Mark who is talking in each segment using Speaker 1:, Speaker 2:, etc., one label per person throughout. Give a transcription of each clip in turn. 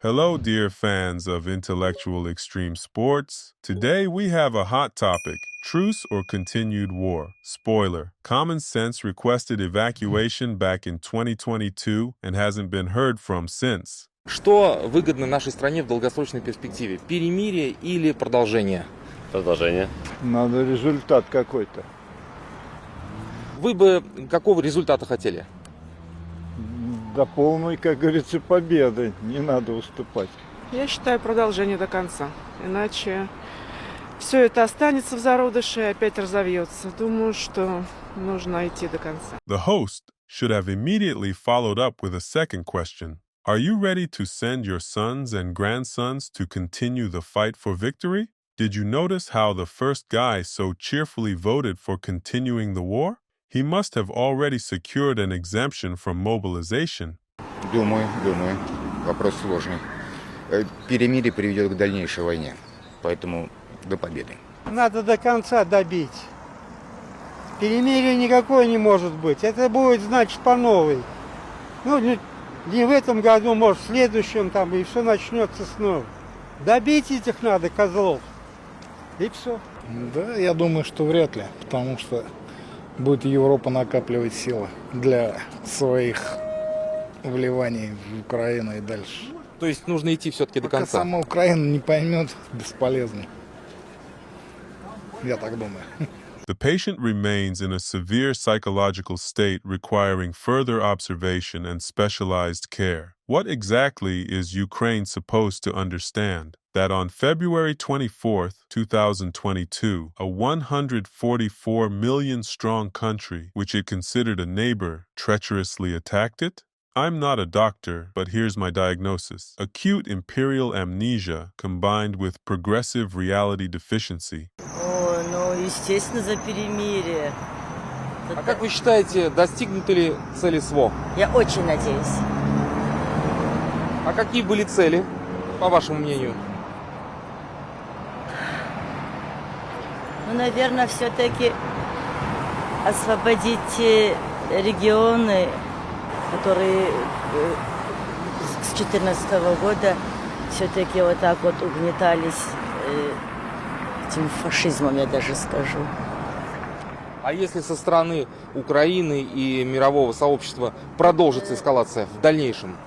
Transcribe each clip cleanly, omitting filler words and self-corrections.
Speaker 1: Hello, dear fans of intellectual extreme sports. Today we have a hot topic, truce or continued war. Spoiler, Common Sense requested evacuation back in 2022 and hasn't been heard from since.
Speaker 2: Что выгодно нашей стране в долгосрочной перспективе? Перемирие или продолжение?
Speaker 3: Продолжение.
Speaker 4: Надо результат какой-то.
Speaker 2: Вы бы какого результата хотели?
Speaker 4: До полной, как говорится, победы. Не надо уступать.
Speaker 5: Я считаю продолжение до конца. Иначе все это останется в зародыше и опять разовьется. Думаю, что нужно идти до конца.
Speaker 1: The host should have immediately followed up with a second question. Are you ready to send your sons and grandsons to continue the fight for victory? Did you notice how the first guy so cheerfully voted for continuing the war? He must have already secured an exemption from mobilization.
Speaker 6: Думаю. Вопрос сложный. Перемирие приведет к дальнейшей войне. Поэтому до победы.
Speaker 7: Надо до конца добить. Перемирия никакой не может быть. Это будет, значит, по новой. Не в этом году, может, в следующем, там, и все начнется снова. Добить этих надо, козлов. И все.
Speaker 8: Да, я думаю, что вряд ли, потому что будет Европа накапливать силы для своих вливаний в Украину и дальше.
Speaker 2: То есть нужно идти все-таки до
Speaker 8: Пока
Speaker 2: конца?
Speaker 8: сама Украина не поймет, бесполезно. Я так думаю.
Speaker 1: The patient remains in a severe psychological state requiring further observation and specialized care. What exactly is Ukraine supposed to understand? That on February 24th, 2022, a 144 million strong country, which it considered a neighbor, treacherously attacked it? I'm not a doctor, but here's my diagnosis. Acute imperial amnesia combined with progressive reality deficiency.
Speaker 9: Естественно, за перемирие.
Speaker 2: А как вы считаете, достигнуты ли цели СВО?
Speaker 9: Я очень надеюсь.
Speaker 2: А какие были цели, по вашему мнению?
Speaker 9: Наверное, все-таки освободить те регионы, которые с 2014 года все-таки вот так вот угнетались этим фашизмом, я даже скажу.
Speaker 2: А если со стороны Украины и мирового сообщества продолжится эскалация в дальнейшем?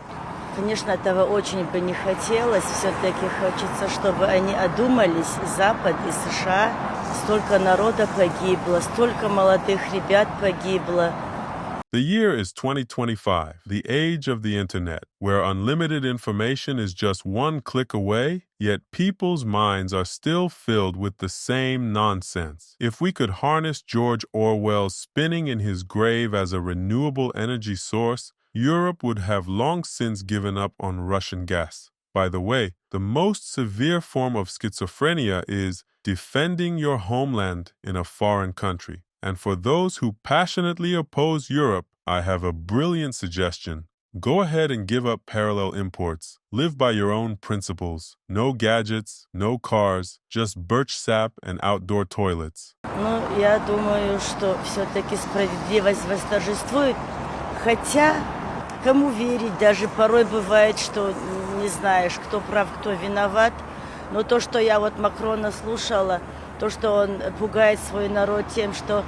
Speaker 9: Конечно, этого очень бы не хотелось. Все-таки хочется, чтобы они одумались, и Запад, и США. Столько народа погибло, столько молодых ребят погибло.
Speaker 1: The year is 2025, the age of the internet, where unlimited information is just one click away, yet people's minds are still filled with the same nonsense. If we could harness George Orwell's spinning in his grave as a renewable energy source, Europe would have long since given up on Russian gas. By the way, the most severe form of schizophrenia is defending your homeland in a foreign country. And for those who passionately oppose Europe, I have a brilliant suggestion. Go ahead and give up parallel imports. Live by your own principles. No gadgets, no cars, just birch sap and outdoor toilets.
Speaker 9: Я думаю, что все-таки справедливость восторжествует. Хотя, кому верить, даже порой бывает, что не знаешь, кто прав, кто виноват. Но то, что я вот Макрона слушала, то, что он пугает свой народ тем, что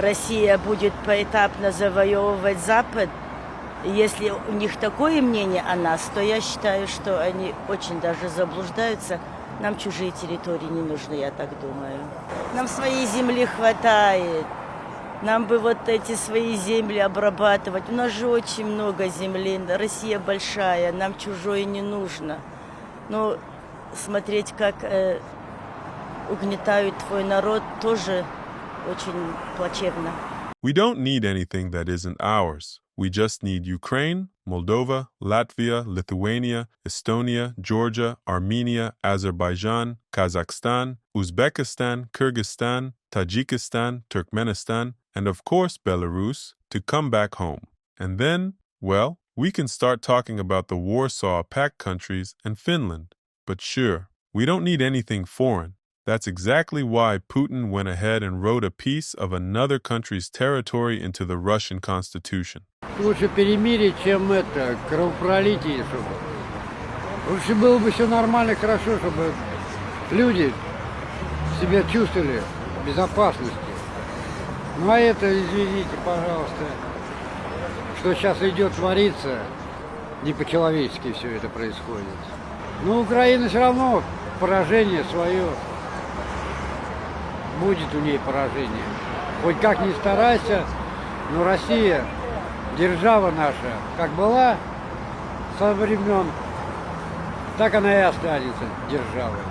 Speaker 9: Россия будет поэтапно завоевывать Запад, если у них такое мнение о нас, то я считаю, что они очень даже заблуждаются. Нам чужие территории не нужны, я так думаю. Нам своей земли хватает. Нам бы вот эти свои земли обрабатывать. У нас же очень много земли. Россия большая, нам чужое не нужно. Но смотреть, как угнетают твой народ, тоже очень плачевно.
Speaker 1: We don't need anything that isn't ours. We just need Ukraine, Moldova, Latvia, Lithuania, Estonia, Georgia, Armenia, Azerbaijan, Kazakhstan, Uzbekistan, Kyrgyzstan, Tajikistan, Turkmenistan, and of course Belarus to come back home. And then, well, we can start talking about the Warsaw Pact countries and Finland. But sure, we don't need anything foreign. That's exactly why Putin went ahead and wrote a piece of another country's territory into the Russian constitution.
Speaker 7: Лучше перемирие, чем это, кровопролитие, чтобы. Лучше было бы все нормально, хорошо, чтобы люди себя чувствовали в безопасности. Ну а это, извините, пожалуйста, что сейчас идет твориться, не по-человечески все это происходит. Но Украина все равно поражение свое, будет у ней поражение. Хоть как ни старайся, но Россия, держава наша, как была со времен, так она и останется державой.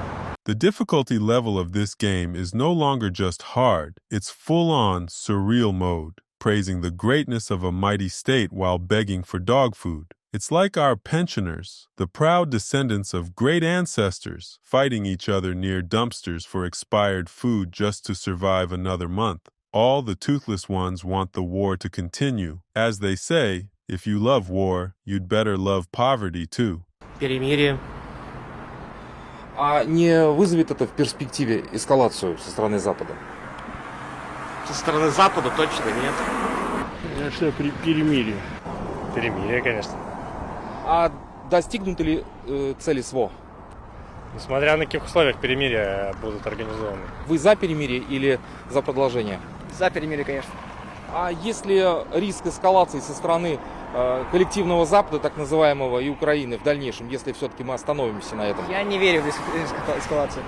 Speaker 1: The difficulty level of this game is no longer just hard, it's full-on surreal mode, praising the greatness of a mighty state while begging for dog food. It's like our pensioners, the proud descendants of great ancestors, fighting each other near dumpsters for expired food just to survive another month. All the toothless ones want the war to continue. As they say, if you love war, you'd better love poverty too.
Speaker 2: Перемирие. А не вызовет это в перспективе эскалацию со стороны Запада?
Speaker 3: Со стороны Запада точно нет.
Speaker 4: Я что, при перемирии.
Speaker 3: Перемирие, конечно.
Speaker 2: А достигнуты ли цели СВО?
Speaker 3: Несмотря на каких условиях перемирия будут организованы.
Speaker 2: Вы за перемирие или за продолжение?
Speaker 10: За перемирие, конечно.
Speaker 2: А есть ли риск эскалации со стороны коллективного Запада, так называемого, и Украины в дальнейшем, если все-таки мы остановимся на этом?
Speaker 10: Я не верю в эскалацию.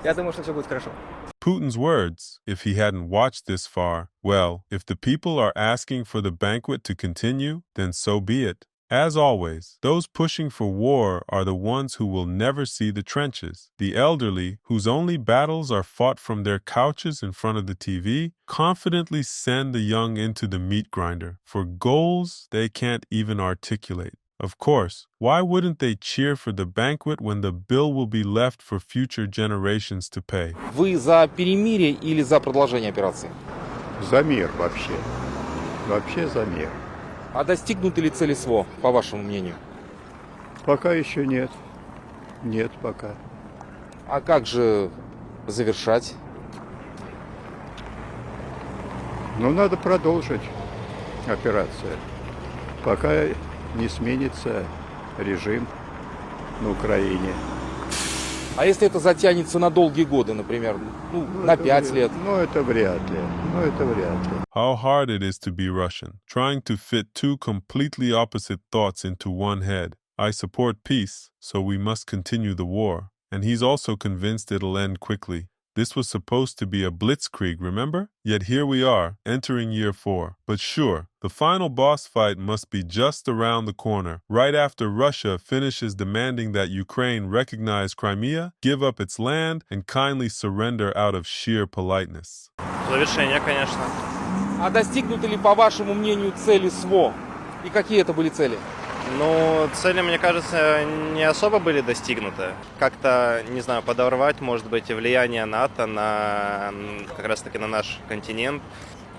Speaker 10: Я думаю, что все будет хорошо.
Speaker 1: Putin's words, if he hadn't watched this far, well, if the people are asking for the banquet to continue, then so be it. As always, those pushing for war are the ones who will never see the trenches. The elderly, whose only battles are fought from their couches in front of the TV, confidently send the young into the meat grinder for goals they can't even articulate. Of course, why wouldn't they cheer for the banquet when the bill will be left for future generations to pay?
Speaker 2: Вы за перемирие или за продолжение операции?
Speaker 4: За мир вообще. Вообще за мир.
Speaker 2: А достигнуты ли цели СВО, по вашему мнению?
Speaker 4: Пока еще нет. Нет пока.
Speaker 2: А как же завершать?
Speaker 4: Но надо продолжить операцию. Пока не сменится режим на Украине.
Speaker 2: А если это затянется на долгие годы, например, на 5 лет?
Speaker 4: Ну, это вряд ли.
Speaker 1: How hard it is to be Russian, trying to fit two completely opposite thoughts into one head. I support peace, so we must continue the war. And he's also convinced it'll end quickly. This was supposed to be a blitzkrieg, remember? Yet here we are, entering year 4. But sure, the final boss fight must be just around the corner, right after Russia finishes demanding that Ukraine recognize Crimea, give up its land, and kindly surrender out of sheer politeness.
Speaker 3: Завершение, конечно.
Speaker 2: А достигнуты ли, по вашему мнению, цели СВО? И какие это были цели?
Speaker 3: Но цели, мне кажется, не особо были достигнуты. Как-то, не знаю, подорвать, может быть, влияние НАТО на как раз-таки на наш континент,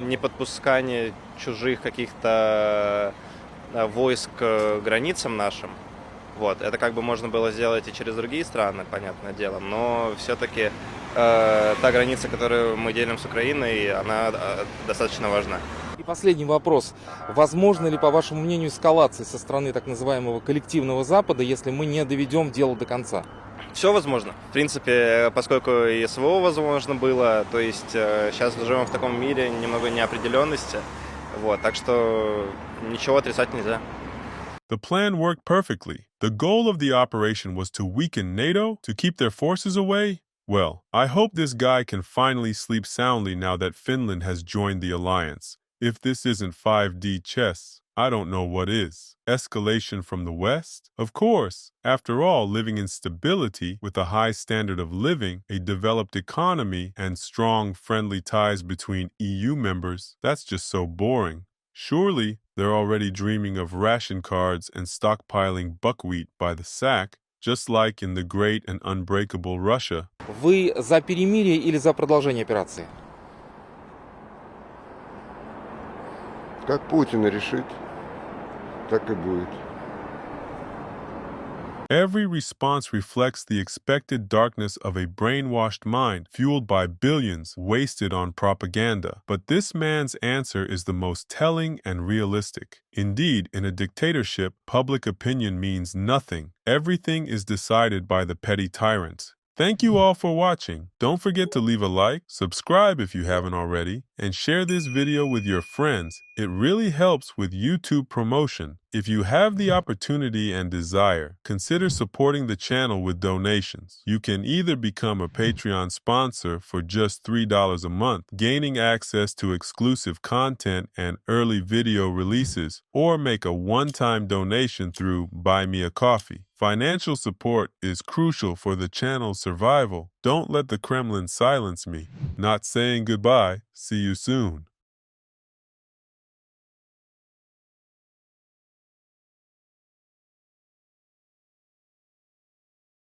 Speaker 3: не подпускание чужих каких-то войск к границам нашим. Вот. Это как бы можно было сделать и через другие страны, понятное дело, но все-таки та граница, которую мы делим с Украиной, она достаточно важна.
Speaker 2: И последний вопрос. Возможно ли, по вашему мнению, эскалация со стороны так называемого коллективного Запада, если мы не доведем дело до конца?
Speaker 3: Все возможно. В принципе, поскольку и СВО возможно было, то есть сейчас живем в таком мире немного неопределенности, вот, так что ничего отрицать нельзя.
Speaker 1: The plan worked perfectly. The goal of the operation was to weaken NATO, to keep their forces away. Well, I hope this guy can finally sleep soundly now that Finland has joined the alliance. If this isn't 5D chess, I don't know what is. Escalation from the West? Of course. After all, living in stability with a high standard of living, a developed economy, and strong friendly ties between EU members, that's just so boring. Surely, they're already dreaming of ration cards and stockpiling buckwheat by the sack, just like in the great and unbreakable Russia.
Speaker 2: Вы за перемирие или за продолжение операции?
Speaker 11: Как Путин решит, так и будет.
Speaker 1: Every response reflects the expected darkness of a brainwashed mind fueled by billions wasted on propaganda. But this man's answer is the most telling and realistic. Indeed, in a dictatorship, public opinion means nothing. Everything is decided by the petty tyrants. Thank you all for watching. Don't forget to leave a like, subscribe if you haven't already, and share this video with your friends. It really helps with YouTube promotion. If you have the opportunity and desire, consider supporting the channel with donations. You can either become a Patreon sponsor for just $3 a month, gaining access to exclusive content and early video releases, or make a one-time donation through Buy Me a Coffee. Financial support is crucial for the channel's survival. Don't let the Kremlin silence me. Not saying goodbye. See you soon.